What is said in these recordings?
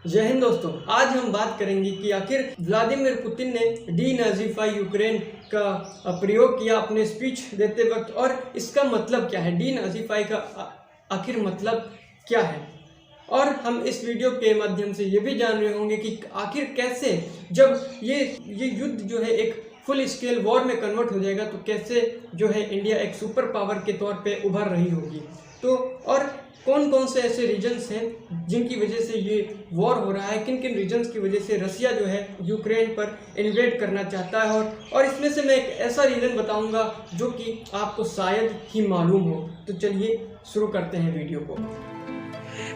जय हिंद दोस्तों, आज हम बात करेंगे कि आखिर व्लादिमीर पुतिन ने डीनाज़ीफाई यूक्रेन का प्रयोग किया अपने स्पीच देते वक्त, और इसका मतलब क्या है, डीनाज़ीफाई का आखिर मतलब क्या है। और हम इस वीडियो के माध्यम से ये भी जान रहे होंगे कि आखिर कैसे जब ये युद्ध जो है एक फुल स्केल वॉर में कन्वर्ट हो जाएगा तो कैसे जो है इंडिया एक सुपर पावर के तौर पे उभर रही होगी। तो और कौन कौन से ऐसे रीजन्स हैं जिनकी वजह से ये वॉर हो रहा है, किन किन रीजन्स की वजह से रसिया जो है यूक्रेन पर इन्वेड करना चाहता है, और इसमें से मैं एक ऐसा रीज़न बताऊंगा जो कि आपको शायद ही मालूम हो। तो चलिए शुरू करते हैं वीडियो को।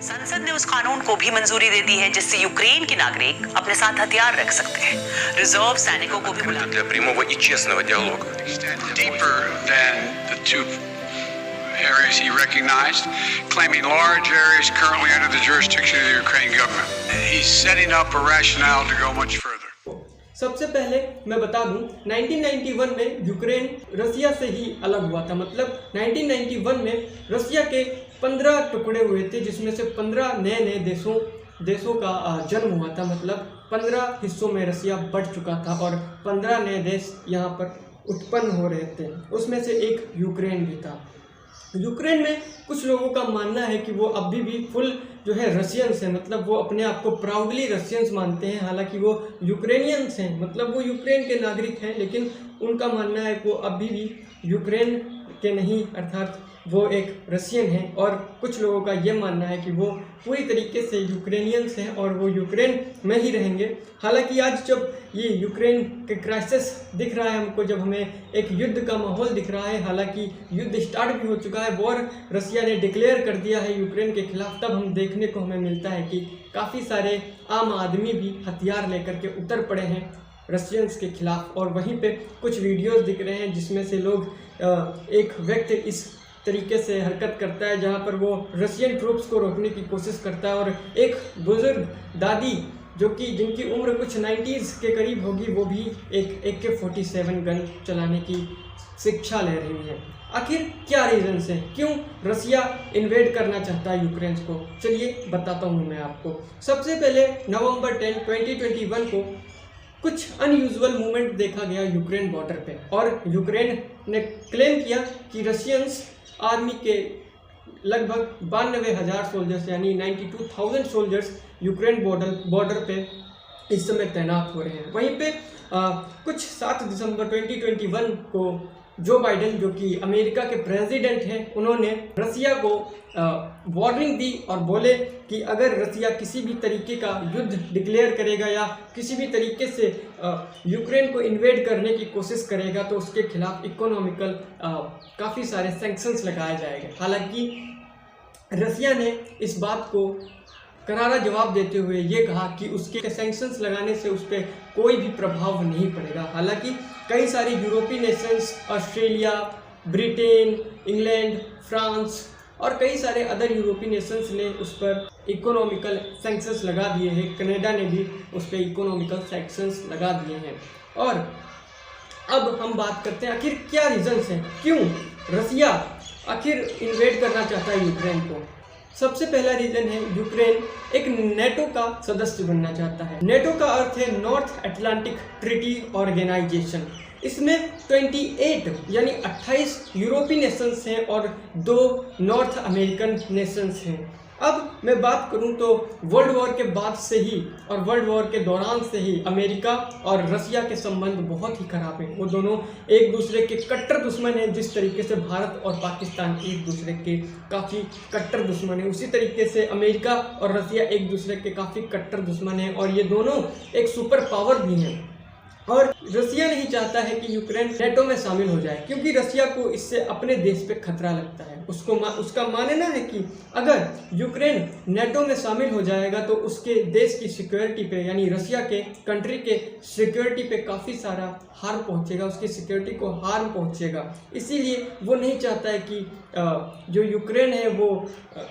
संसद ने उस कानून को भी मंजूरी दे दी है जिससे यूक्रेन के नागरिक अपने साथ हथियार रख सकते हैं। रिजर्व सैनिकों को भी बुलाया для прямого и честного диалога. Deeper than the two areas he recognized, claiming large areas currently under the jurisdiction of the Ukrainian government. He's setting up a rationale to go much further. सबसे पहले मैं बता दूं, 1991 में यूक्रेन रसिया से ही अलग हुआ था। मतलब 1991 में रसिया के 15 टुकड़े हुए थे, जिसमें से 15 नए देशों का जन्म हुआ था। मतलब 15 हिस्सों में रसिया बढ़ चुका था और 15 नए देश यहाँ पर उत्पन्न हो रहे थे। उसमें से एक यूक्रेन भी था। यूक्रेन में कुछ लोगों का मानना है कि वो अभी भी फुल जो है रशियंस हैं, मतलब वो अपने आप को प्राउडली रशियंस मानते हैं। हालांकि वो यूक्रेनियंस हैं, मतलब वो यूक्रेन के नागरिक हैं, लेकिन उनका मानना है कि वो अभी भी यूक्रेन के नहीं, अर्थात वो एक रशियन है। और कुछ लोगों का ये मानना है कि वो पूरी तरीके से यूक्रेनियंस हैं और वो यूक्रेन में ही रहेंगे। हालांकि आज जब ये यूक्रेन के क्राइसिस दिख रहा है हमको, जब हमें एक युद्ध का माहौल दिख रहा है, हालांकि युद्ध स्टार्ट भी हो चुका है, वॉर रसिया ने डिक्लेयर कर दिया है यूक्रेन के खिलाफ, तब हम देखने को हमें मिलता है कि काफ़ी सारे आम आदमी भी हथियार लेकर के उतर पड़े हैं रशियंस के खिलाफ। और वहीं पे कुछ वीडियोस दिख रहे हैं जिसमें से लोग एक व्यक्ति इस तरीके से हरकत करता है जहां पर वो रशियन ट्रूप्स को रोकने की कोशिश करता है, और एक बुजुर्ग दादी जो कि जिनकी उम्र कुछ 90s के करीब होगी, वो भी एक AK-47 गन चलाने की शिक्षा ले रही है। आखिर क्या रीजंस हैं, क्यों रसिया इन्वेड करना चाहता है यूक्रेन को, चलिए बताता हूँ मैं आपको। सबसे पहले नवंबर 10, 2021 को कुछ अनयूजुअल मूवमेंट देखा गया यूक्रेन बॉर्डर पे, और यूक्रेन ने क्लेम किया कि रशियंस आर्मी के लगभग 92,000 सोल्जर्स यानी 92,000 सोल्जर्स यूक्रेन बॉर्डर पे इस समय तैनात हो रहे हैं। वहीं पे कुछ 7 दिसंबर 2021 को जो बाइडेन, जो कि अमेरिका के प्रेसिडेंट हैं, उन्होंने रसिया को वार्निंग दी और बोले कि अगर रसिया किसी भी तरीके का युद्ध डिक्लेयर करेगा या किसी भी तरीके से यूक्रेन को इन्वेड करने की कोशिश करेगा तो उसके खिलाफ इकोनॉमिकल काफ़ी सारे सैंक्शंस लगाए जाएंगे। हालांकि रसिया ने इस बात को करारा जवाब देते हुए ये कहा कि उसके सैंक्शंस लगाने से उस पर कोई भी प्रभाव नहीं पड़ेगा। हालांकि कई सारी यूरोपीय Nations, Australia, Britain, England, France और कई सारे अदर यूरोपीय नेशंस ने उस पर इकोनॉमिकल सैंक्शंस लगा दिए हैं। कनाडा ने भी उस पर इकोनॉमिकल सैंक्शंस लगा दिए हैं। और अब हम बात करते हैं आखिर क्या रीजंस हैं, क्यों रसिया आखिर इन्वेड करना चाहता है यूक्रेन को। सबसे पहला रीजन है, यूक्रेन एक नेटो का सदस्य बनना चाहता है। नेटो का अर्थ है नॉर्थ अटलांटिक ट्रीटी ऑर्गेनाइजेशन। इसमें 28 यानी 28 यूरोपीय नेशंस हैं और 2 नॉर्थ अमेरिकन नेशंस हैं। अब मैं बात करूं तो वर्ल्ड वॉर के बाद से ही और वर्ल्ड वॉर के दौरान से ही अमेरिका और रसिया के संबंध बहुत ही खराब हैं। वो दोनों एक दूसरे के कट्टर दुश्मन हैं। जिस तरीके से भारत और पाकिस्तान एक दूसरे के काफ़ी कट्टर दुश्मन हैं, उसी तरीके से अमेरिका और रसिया एक दूसरे के काफ़ी कट्टर दुश्मन हैं, और ये दोनों एक सुपर पावर भी हैं। और रसिया नहीं चाहता है कि यूक्रेन नेटो में शामिल हो जाए, क्योंकि रसिया को इससे अपने देश पे खतरा लगता है। उसका मानना है कि अगर यूक्रेन नेटो में शामिल हो जाएगा तो उसके देश की सिक्योरिटी पे, यानी रसिया के कंट्री के सिक्योरिटी पे काफ़ी सारा हार्म पहुंचेगा, उसकी सिक्योरिटी को हार्म पहुंचेगा। इसीलिए वो नहीं चाहता है कि जो यूक्रेन है वो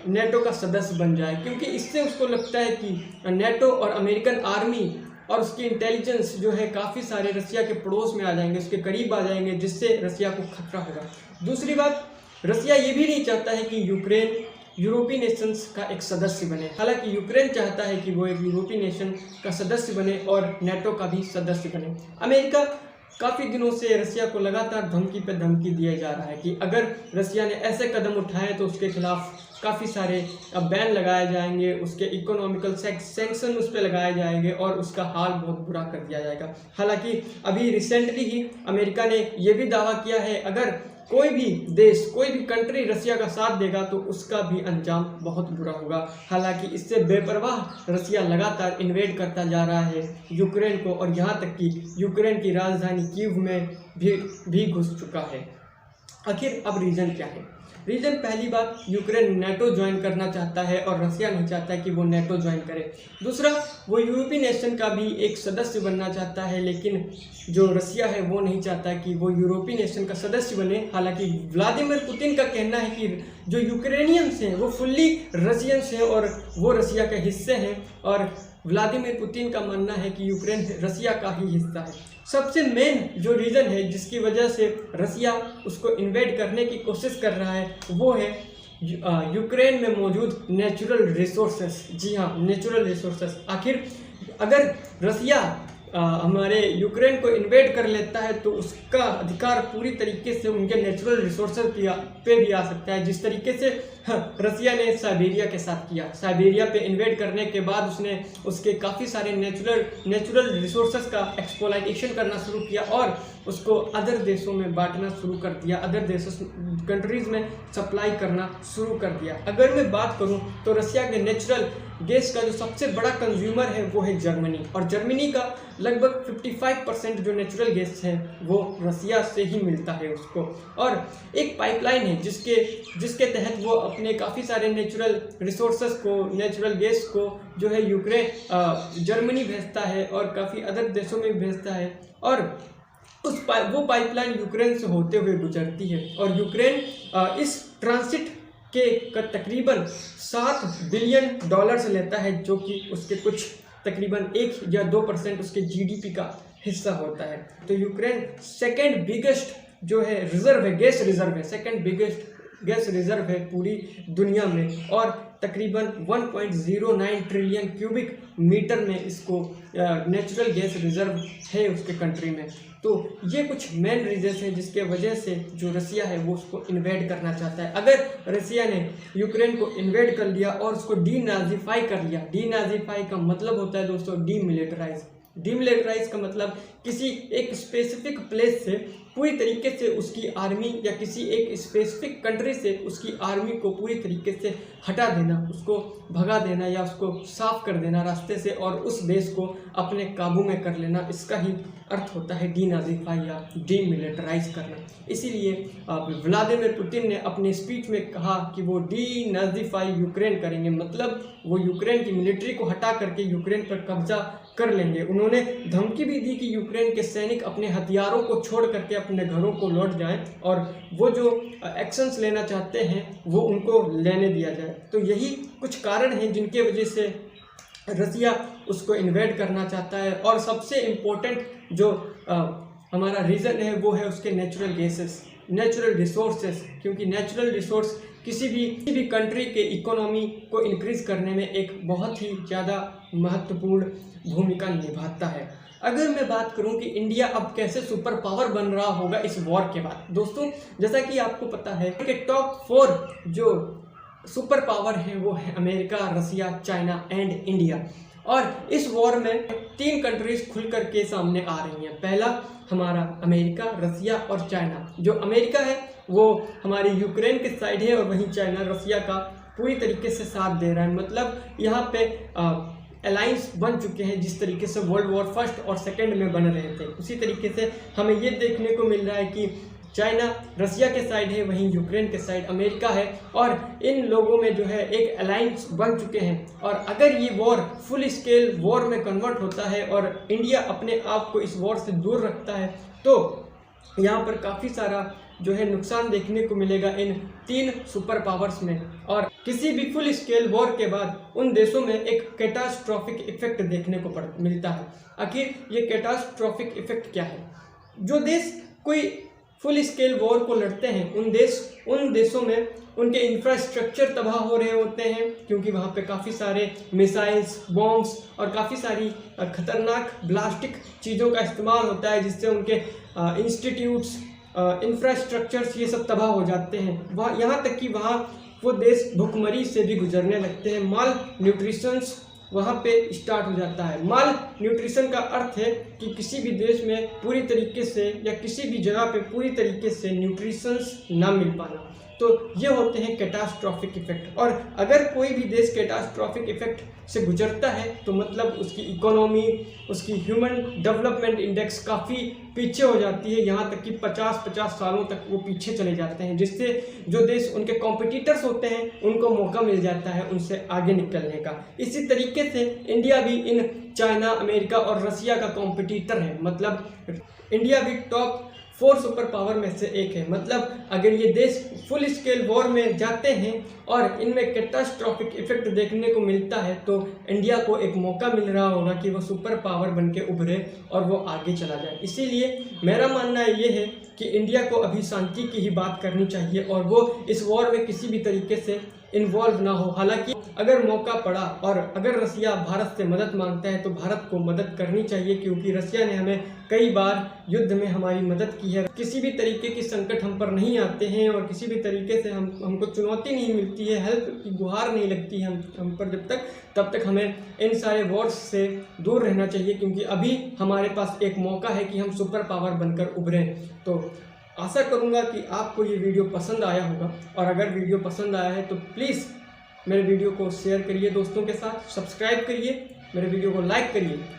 नेटो का सदस्य बन जाए, क्योंकि इससे उसको लगता है कि नेटो और अमेरिकन आर्मी और उसकी इंटेलिजेंस जो है काफ़ी सारे रसिया के पड़ोस में आ जाएंगे, उसके करीब आ जाएंगे, जिससे रसिया को खतरा होगा। दूसरी बात, रसिया ये भी नहीं चाहता है कि यूक्रेन यूरोपीय नेशंस का एक सदस्य बने। हालांकि यूक्रेन चाहता है कि वो एक यूरोपीय नेशन का सदस्य बने और नेटो का भी सदस्य बने। अमेरिका काफ़ी दिनों से रसिया को लगातार धमकी पे धमकी दिया जा रहा है कि अगर रसिया ने ऐसे कदम उठाए तो उसके खिलाफ काफ़ी सारे बैन लगाए जाएंगे, उसके इकोनॉमिकल सैंक्शन उस पर लगाए जाएंगे और उसका हाल बहुत बुरा कर दिया जाएगा। हालांकि अभी रिसेंटली ही अमेरिका ने ये भी दावा किया है अगर कोई भी देश, कोई भी कंट्री रसिया का साथ देगा तो उसका भी अंजाम बहुत बुरा होगा। हालांकि इससे बेपरवाह रसिया लगातार इन्वेड करता जा रहा है यूक्रेन को और यहाँ तक कि यूक्रेन की राजधानी कीव में भी घुस चुका है। आखिर अब रीज़न क्या है? रीज़न पहली बात, यूक्रेन नेटो ज्वाइन करना चाहता है और रसिया नहीं चाहता है कि वो नेटो ज्वाइन करे। दूसरा, वो यूरोपीय नेशन का भी एक सदस्य बनना चाहता है, लेकिन जो रसिया है वो नहीं चाहता कि वो यूरोपीय नेशन का सदस्य बने। हालांकि व्लादिमीर पुतिन का कहना है कि जो यूक्रेनियंस हैं वो फुल्ली रसियंस हैं और वो रसिया के हिस्से हैं और व्लादिमीर पुतिन का मानना है कि यूक्रेन रसिया का ही हिस्सा है। सबसे मेन जो रीज़न है जिसकी वजह से रसिया उसको इन्वेड करने की कोशिश कर रहा है वो है यूक्रेन में मौजूद नेचुरल रिसोर्सेस। जी हाँ, नेचुरल रिसोर्सेस। आखिर अगर रसिया हमारे यूक्रेन को इन्वेड कर लेता है तो उसका अधिकार पूरी तरीके से उनके नेचुरल रिसोर्सेज पे भी आ सकता है, जिस तरीके से रसिया ने साइबेरिया के साथ किया। साइबेरिया पे इन्वेड करने के बाद उसने उसके काफ़ी सारे नेचुरल रिसोर्सेज का एक्सप्लॉइटेशन करना शुरू किया और उसको अदर देशों में बांटना शुरू कर दिया, अदर देशों कंट्रीज़ में सप्लाई करना शुरू कर दिया। अगर मैं बात करूं तो रसिया के नेचुरल गैस का जो सबसे बड़ा कंज्यूमर है वो है जर्मनी और जर्मनी का लगभग 55% जो नेचुरल गैस है वो रसिया से ही मिलता है उसको। और एक पाइपलाइन है जिसके तहत वो अपने काफ़ी सारे नेचुरल रिसोर्सेज को, नेचुरल गैस को जो है जर्मनी भेजता है और काफ़ी अदर देशों में भेजता है और वो पाइपलाइन यूक्रेन से होते हुए गुजरती है और यूक्रेन इस ट्रांसिट के तकरीबन $7 बिलियन लेता है, जो कि उसके कुछ तकरीबन 1 या 2% उसके जीडीपी का हिस्सा होता है। तो यूक्रेन सेकंड बिगेस्ट जो है रिजर्व है, गैस रिजर्व है, सेकंड बिगेस्ट गैस रिजर्व है पूरी दुनिया में और तकरीबन 1.09 ट्रिलियन क्यूबिक मीटर में इसको नेचुरल गैस रिजर्व है उसके कंट्री में। तो ये कुछ मेन रीजन है जिसके वजह से जो रसिया है वो उसको इन्वेड करना चाहता है। अगर रसिया ने यूक्रेन को इन्वेड कर लिया और उसको डीनाजीफाई कर लिया, डीनाजीफाई का मतलब होता है दोस्तों डीमिलिटराइज। डीमिलिटराइज का मतलब किसी एक स्पेसिफिक प्लेस से पूरी तरीके से उसकी आर्मी या किसी एक स्पेसिफिक कंट्री से उसकी आर्मी को पूरी तरीके से हटा देना, उसको भगा देना या उसको साफ कर देना रास्ते से और उस देश को अपने काबू में कर लेना। इसका ही अर्थ होता है डीनाजीफाई या डीमिलिटराइज करना। इसीलिए व्लादिमीर पुतिन ने अपने स्पीच में कहा कि वो डीनाजीफाई यूक्रेन करेंगे, मतलब वो यूक्रेन की मिलिट्री को हटा करके यूक्रेन पर कब्जा कर लेंगे। उन्होंने धमकी भी दी कि यूक्रेन के सैनिक अपने हथियारों को छोड़ करके अपने घरों को लौट जाएं और वो जो एक्शंस लेना चाहते हैं वो उनको लेने दिया जाए। तो यही कुछ कारण हैं जिनके वजह से रसिया उसको इन्वेड करना चाहता है। और सबसे इम्पोर्टेंट जो हमारा रीज़न है वो है उसके नेचुरल गैसेस, नेचुरल रिसोर्सेस, क्योंकि नेचुरल रिसोर्स किसी भी कंट्री के इकोनॉमी को इंक्रीज करने में एक बहुत ही ज़्यादा महत्वपूर्ण भूमिका निभाता है। अगर मैं बात करूं कि इंडिया अब कैसे सुपर पावर बन रहा होगा इस वॉर के बाद, दोस्तों जैसा कि आपको पता है कि टॉप 4 जो सुपर पावर हैं वो है America, Russia, China and India. और इस वॉर में 3 कंट्रीज खुल करके सामने आ रही हैं। पहला हमारा अमेरिका, रसिया और चाइना। जो अमेरिका है वो हमारी यूक्रेन के साइड है और वहीं चाइना रसिया का पूरी तरीके से साथ दे रहा है। मतलब यहाँ पे अलायंस बन चुके हैं जिस तरीके से वर्ल्ड वॉर फर्स्ट और सेकंड में बन रहे थे, उसी तरीके से हमें ये देखने को मिल रहा है कि चाइना रसिया के साइड है, वहीं यूक्रेन के साइड अमेरिका है और इन लोगों में जो है एक अलायंस बन चुके हैं। और अगर ये वॉर फुल स्केल वॉर में कन्वर्ट होता है और इंडिया अपने आप को इस वॉर से दूर रखता है तो यहाँ पर काफ़ी सारा जो है नुकसान देखने को मिलेगा इन 3 सुपर पावर्स में। और किसी भी फुल स्केल वॉर के बाद उन देशों में एक कैटास्ट्रॉफिक इफेक्ट देखने को मिलता है। आखिर ये कैटास्ट्रॉफिक इफेक्ट क्या है? जो देश कोई फुल स्केल वॉर को लड़ते हैं उन देशों में उनके इंफ्रास्ट्रक्चर तबाह हो रहे होते हैं, क्योंकि वहाँ पे काफ़ी सारे मिसाइल्स, बॉम्ब्स और काफ़ी सारी खतरनाक ब्लास्टिक चीज़ों का इस्तेमाल होता है, जिससे उनके इंस्टीट्यूट्स, इंफ्रास्ट्रक्चर्स ये सब तबाह हो जाते हैं। वहाँ यहाँ तक कि वहाँ वो देश भुखमरी से भी गुजरने लगते हैं। माल न्यूट्रिशंस वहाँ पे स्टार्ट हो जाता है। माल न्यूट्रिशन का अर्थ है कि किसी भी देश में पूरी तरीके से या किसी भी जगह पे पूरी तरीके से न्यूट्रिशंस ना मिल पाना, तो ये होते हैं कैटास्ट्रॉफिक इफेक्ट। और अगर कोई भी देश कैटास्ट्रॉफिक इफेक्ट से गुजरता है तो मतलब उसकी इकोनॉमी, उसकी ह्यूमन डेवलपमेंट इंडेक्स काफ़ी पीछे हो जाती है, यहाँ तक कि 50-50 सालों तक वो पीछे चले जाते हैं, जिससे जो देश उनके कॉम्पिटिटर्स होते हैं उनको मौका मिल जाता है उनसे आगे निकलने का। इसी तरीके से इंडिया भी इन चाइना, अमेरिका और रसिया का कॉम्पिटिटर है। मतलब इंडिया भी टॉप 4 सुपर पावर में से एक है। मतलब अगर ये देश फुल स्केल वॉर में जाते हैं और इनमें कैटास्ट्रॉफिक इफेक्ट देखने को मिलता है तो इंडिया को एक मौका मिल रहा होगा कि वो सुपर पावर बन के उभरे और वो आगे चला जाए। इसीलिए मेरा मानना ये है कि इंडिया को अभी शांति की ही बात करनी चाहिए और वो इस वॉर में किसी भी तरीके से इन्वॉल्व ना हो। हालांकि अगर मौका पड़ा और अगर रसिया भारत से मदद मांगता है तो भारत को मदद करनी चाहिए, क्योंकि रसिया ने हमें कई बार युद्ध में हमारी मदद की है। किसी भी तरीके की संकट हम पर नहीं आते हैं और किसी भी तरीके से हमको चुनौती नहीं मिलती है, हेल्प की गुहार नहीं लगती है हम पर तब तक हमें इन सारे वॉर्स से दूर रहना चाहिए, क्योंकि अभी हमारे पास एक मौका है कि हम सुपर पावर बनकर उभरें। तो आशा करूँगा कि आपको ये वीडियो पसंद आया होगा, और अगर वीडियो पसंद आया है तो प्लीज़ मेरे वीडियो को शेयर करिए दोस्तों के साथ, सब्सक्राइब करिए, मेरे वीडियो को लाइक करिए